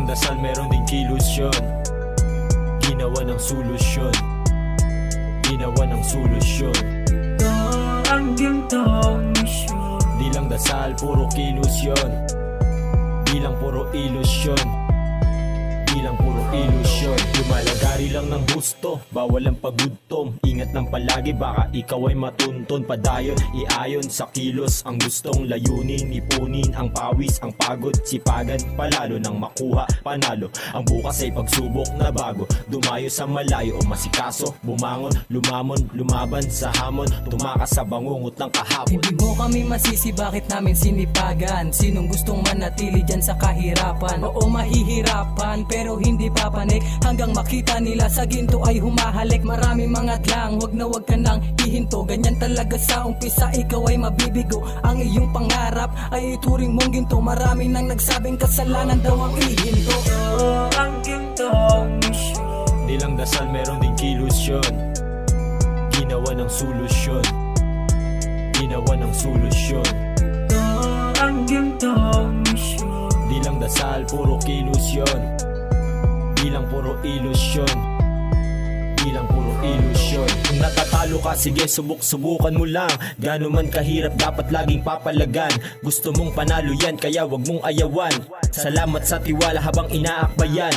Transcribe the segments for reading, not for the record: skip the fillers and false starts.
dasal meron ding kilos yun. Ginawa ng solusyon, ginawa ng solusyon. Ito ang gintong misyon. Di lang dasal, puro kilos yun. Di lang puro ilusyon, di lang puro ilusyon. Lumalagari lang ng gusto, bawal ang pagudtom. Ingat ng palagi, baka ikaw ay matunton. Padayon, iayon sa kilos ang gustong layunin. Ipunin ang pawis, ang pagod, sipagan palalo nang makuha panalo. Ang bukas ay pagsubok na bago, dumayo sa malayo o masikaso. Bumangon, lumamon, lumaban sa hamon, tumakas sa bangungot ng kahapon. Hindi mo kami masisi, bakit namin sinipagan? Sinong gustong manatili dyan sa kahirapan? Oo, mahihirapan, pero hindi papanik hanggang makita nila sa ginto ay humahalik. Maraming mga lang, wag na wag ka nang hihinto. Ganyan talaga sa umpisa, ikaw ay mabibigo. Ang iyong pangarap ay ituring mong ginto. Marami nang nagsabing kasalanan daw ang ihinto. Ang gintong misyon. Di lang dasal, meron ding kilos yun. Ginawa ng solusyon, ginawa ng solusyon. Ang gintong misyon. Di lang dasal, puro kilos yun. Di lang puro ilusyon, di lang puro ilusyon. Kung natatalo ka, sige subukan mo lang. Gano'n man kahirap, dapat laging papalagan. Gusto mong panalo yan, kaya wag mong ayawan. Salamat sa tiwala habang inaakbayan.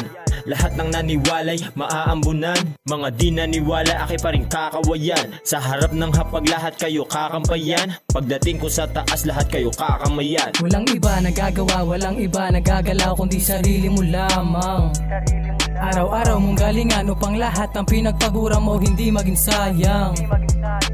Lahat ng naniwalay, maaambunan. Mga di naniwala, aki pa rin kakawayan. Sa harap ng hapag, lahat kayo kakampayan. Pagdating ko sa taas, lahat kayo kakamayan. Walang iba nagagawa, walang iba nagagalaw, kundi sarili mo lamang. Araw-araw mong galingan upang lahat ng pinagpagura mo hindi maging sayang.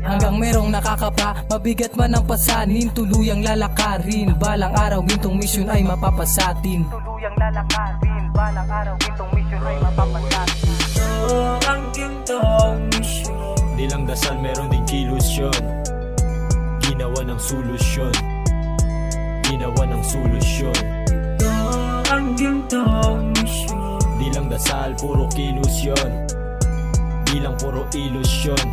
Hanggang merong nakakapa, mabigat man ang pasanin, tuluyang lalakarin. Balang araw gintong misyon ay mapapasatin. Tuluyang lalakarin, balang araw gintong misyon ay mapapasatin. Ito ang gintong misyon. Di lang dasal, meron ding kilos yun. Ginawa ng solusyon, ginawa ng solusyon. Ito ang gintong misyon. Di lang dasal, puro kilos yun. Di lang puro ilusyon,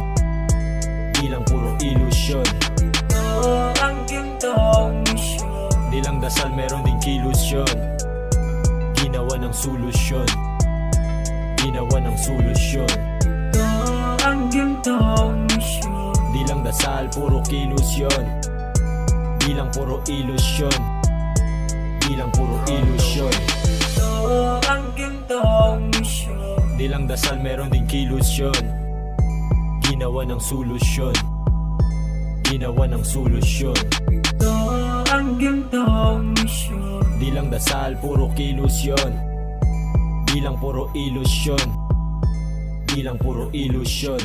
di lang puro ilusyon. Ito ang gintong misyon. Di lang dasal, meron ding kilos yun. Ginawa ng solusyon, ginawa ng solusyon. Ito ang gintong misyon. Di lang dasal, puro kilos yun. Di lang puro ilusyon, di lang puro ilusyon. Ito ang gintong misyon. Di lang dasal, meron ding kilos yun. Ginawa ng solusyon, ginawa ng solusyon. Ito ang gintong misyon. Di lang dasal, puro kilos yun. Di lang puro ilusyon, di lang puro ilusyon.